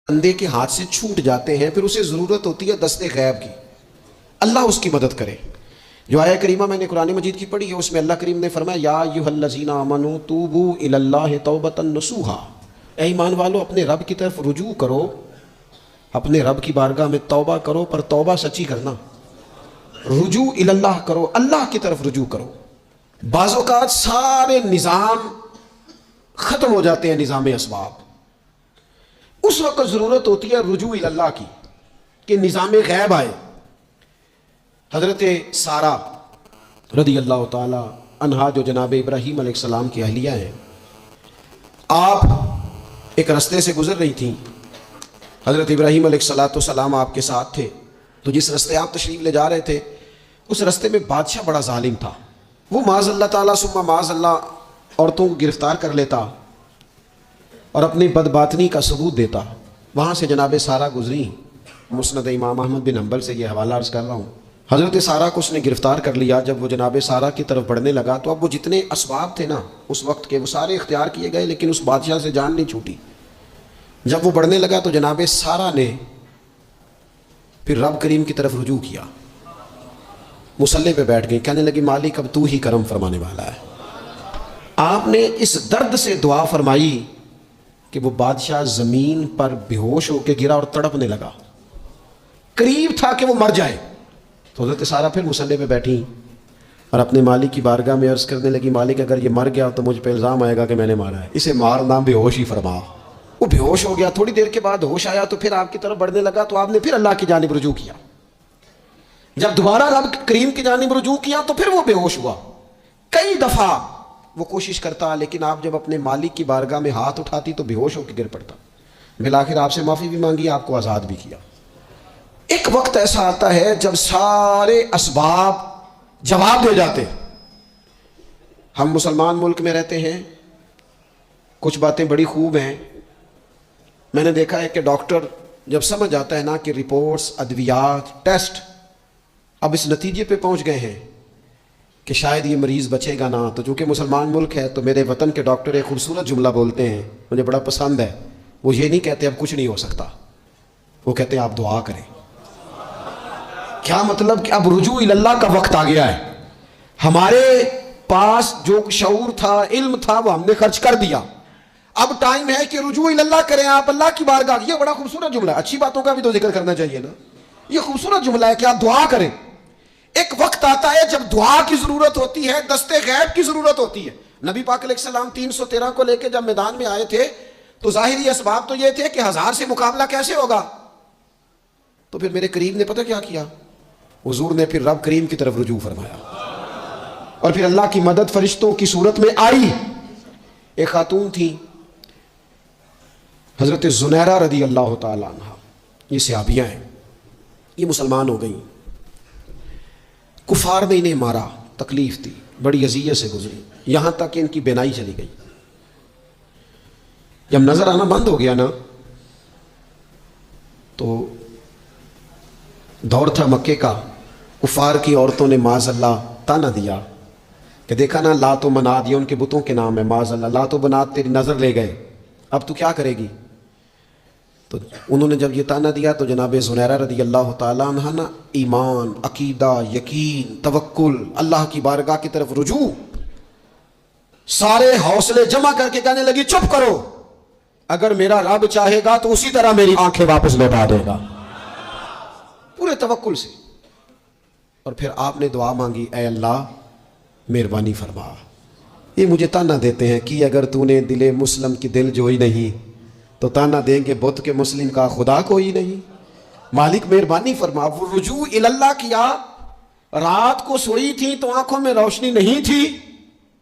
بندے کے ہاتھ سے چھوٹ جاتے ہیں، پھر اسے ضرورت ہوتی ہے دست غیب کی، اللہ اس کی مدد کرے۔ جو آیہ کریمہ میں نے قرآن مجید کی پڑھی ہے اس میں اللہ کریم نے فرمایا یا ایھا الذین آمنوا توبوا الی اللہ توبۃ نصوحا، اے ایمان والو اپنے رب کی طرف رجوع کرو، اپنے رب کی بارگاہ میں توبہ کرو، پر توبہ سچی کرنا، رجوع الی اللہ کرو، اللہ کی طرف رجوع کرو۔ بعض اوقات سارے نظام ختم ہو جاتے ہیں، نظام اسباب، اس وقت ضرورت ہوتی ہے رجوع الی اللہ کی کہ نظام غیب آئے۔ حضرت سارہ رضی اللہ تعالی عنہا جو جناب ابراہیم علیہ السلام کی اہلیہ ہیں، آپ ایک رستے سے گزر رہی تھیں، حضرت ابراہیم علیہ السلام آپ کے ساتھ تھے، تو جس رستے آپ تشریف لے جا رہے تھے اس رستے میں بادشاہ بڑا ظالم تھا، وہ معاذ اللہ تعالیٰ ثم معاذ اللہ عورتوں کو گرفتار کر لیتا اور اپنی بدباطنی کا ثبوت دیتا۔ وہاں سے جناب سارہ گزری، مسند امام احمد بن حنبل سے یہ حوالہ عرض کر رہا ہوں۔ حضرت سارہ کو اس نے گرفتار کر لیا، جب وہ جناب سارہ کی طرف بڑھنے لگا تو اب وہ جتنے اسباب تھے نا اس وقت کے وہ سارے اختیار کیے گئے، لیکن اس بادشاہ سے جان نہیں چھوٹی۔ جب وہ بڑھنے لگا تو جناب سارہ نے پھر رب کریم کی طرف رجوع کیا، مصلی پہ بیٹھ گئی، کہنے لگی مالک اب تو ہی کرم فرمانے والا ہے۔ آپ نے اس درد سے دعا فرمائی کہ وہ بادشاہ زمین پر بے ہوش ہو کے گرا اور تڑپنے لگا، قریب تھا کہ وہ مر جائے۔ تو حضرت سارہ پھر مصلی پہ بیٹھی اور اپنے مالک کی بارگاہ میں عرض کرنے لگی مالک اگر یہ مر گیا تو مجھ پہ الزام آئے گا کہ میں نے مارا ہے، اسے مارنا بے ہوش ہی فرما۔ وہ بے ہوش ہو گیا، تھوڑی دیر کے بعد ہوش آیا تو پھر آپ کی طرف بڑھنے لگا، تو آپ نے پھر اللہ کی جانب رجوع کیا۔ جب دوبارہ رب کریم کی جانب رجوع کیا تو پھر وہ بے ہوش ہوا۔ کئی دفعہ وہ کوشش کرتا، لیکن آپ جب اپنے مالک کی بارگاہ میں ہاتھ اٹھاتی تو بے ہوش ہو کے گر پڑتا۔ بالآخر آپ سے معافی بھی مانگی، آپ کو آزاد بھی کیا۔ ایک وقت ایسا آتا ہے جب سارے اسباب جواب دے جاتے۔ ہم مسلمان ملک میں رہتے ہیں، کچھ باتیں بڑی خوب ہیں۔ میں نے دیکھا ہے کہ ڈاکٹر جب سمجھ آتا ہے نا کہ رپورٹس، ادویات، ٹیسٹ اب اس نتیجے پہ پہنچ گئے ہیں کہ شاید یہ مریض بچے گا نہ، تو چونکہ مسلمان ملک ہے تو میرے وطن کے ڈاکٹر ایک خوبصورت جملہ بولتے ہیں، مجھے بڑا پسند ہے۔ وہ یہ نہیں کہتے اب کچھ نہیں ہو سکتا، وہ کہتے ہیں آپ دعا کریں۔ کیا مطلب کہ اب رجوع اللہ کا وقت آ گیا ہے، ہمارے پاس جو شعور تھا، علم تھا، وہ ہم نے خرچ کر دیا، اب ٹائم ہے کہ رجوع اللہ کریں آپ اللہ کی بارگاہ۔ یہ بڑا خوبصورت جملہ ہے، اچھی باتوں کا بھی تو ذکر کرنا چاہیے نا۔ یہ خوبصورت جملہ ہے کہ آپ دعا کریں۔ ایک وقت آتا ہے جب دعا کی ضرورت ہوتی ہے، دست غیب کی ضرورت ہوتی ہے۔ نبی پاک علیہ السلام 313 کو لے کے جب میدان میں آئے تھے تو ظاہری اسباب تو یہ تھے کہ 1000 سے مقابلہ کیسے ہوگا، تو پھر میرے کریم نے پتہ کیا کیا، حضور نے پھر رب کریم کی طرف رجوع فرمایا، اور پھر اللہ کی مدد فرشتوں کی صورت میں آئی۔ ایک خاتون تھی حضرت زنیرہ رضی اللہ تعالی عنہ، یہ صحابیہ ہیں، یہ مسلمان ہو گئیں، کفار نے انہیں مارا، تکلیف تھی، بڑی اذیت سے گزری، یہاں تک کہ ان کی بینائی چلی گئی۔ جب نظر آنا بند ہو گیا نا تو دور تھا مکے کا، کفار کی عورتوں نے معاذ اللہ تانا دیا کہ دیکھا نا لات و منات، یہ ان کے بتوں کے نام ہے، معاذ اللہ لات و منات تیری نظر لے گئے، اب تو کیا کرے گی؟ تو انہوں نے جب یہ تانا دیا تو جناب زنیرہ رضی اللہ تعالیٰ عنہ نا ایمان، عقیدہ، یقین، توکل، اللہ کی بارگاہ کی طرف رجوع، سارے حوصلے جمع کر کے کہنے لگی چپ کرو، اگر میرا رب چاہے گا تو اسی طرح میری آنکھیں واپس لوٹا دے گا، پورے توکل سے۔ اور پھر آپ نے دعا مانگی، اے اللہ مہربانی فرما، یہ مجھے تانا دیتے ہیں کہ اگر تو نے دل مسلم کی دل جوئی نہیں تو تانا دیں گے بت کے مسلم کا خدا کوئی نہیں، مالک مہربانی فرما۔ وہ رجوع اللہ کیا، رات کو سوئی تھی تو آنکھوں میں روشنی نہیں تھی،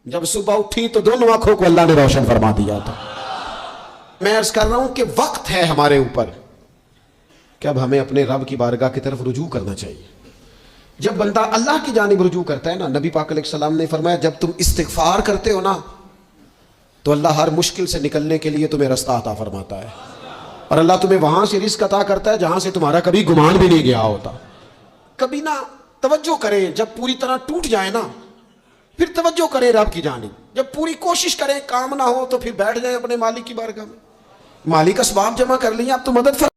جب صبح اٹھی تو دونوں آنکھوں کو اللہ نے روشن فرما دیا تھا۔ میں عرض کر رہا ہوں کہ وقت ہے ہمارے اوپر کہ اب ہمیں اپنے رب کی بارگاہ کی طرف رجوع کرنا چاہیے۔ جب بندہ اللہ کی جانب رجوع کرتا ہے نا، نبی پاک علیہ السلام نے فرمایا جب تم استغفار کرتے ہو نا تو اللہ ہر مشکل سے نکلنے کے لیے تمہیں رستہ عطا فرماتا ہے، اور اللہ تمہیں وہاں سے رزق عطا کرتا ہے جہاں سے تمہارا کبھی گمان بھی نہیں گیا ہوتا۔ کبھی نہ توجہ کریں، جب پوری طرح ٹوٹ جائے نا پھر توجہ کریں رب کی جانب، جب پوری کوشش کریں کام نہ ہو تو پھر بیٹھ جائیں اپنے مالک کی بارگاہ میں۔ مالی کا اسباب جمع کر لیں، آپ تو مدد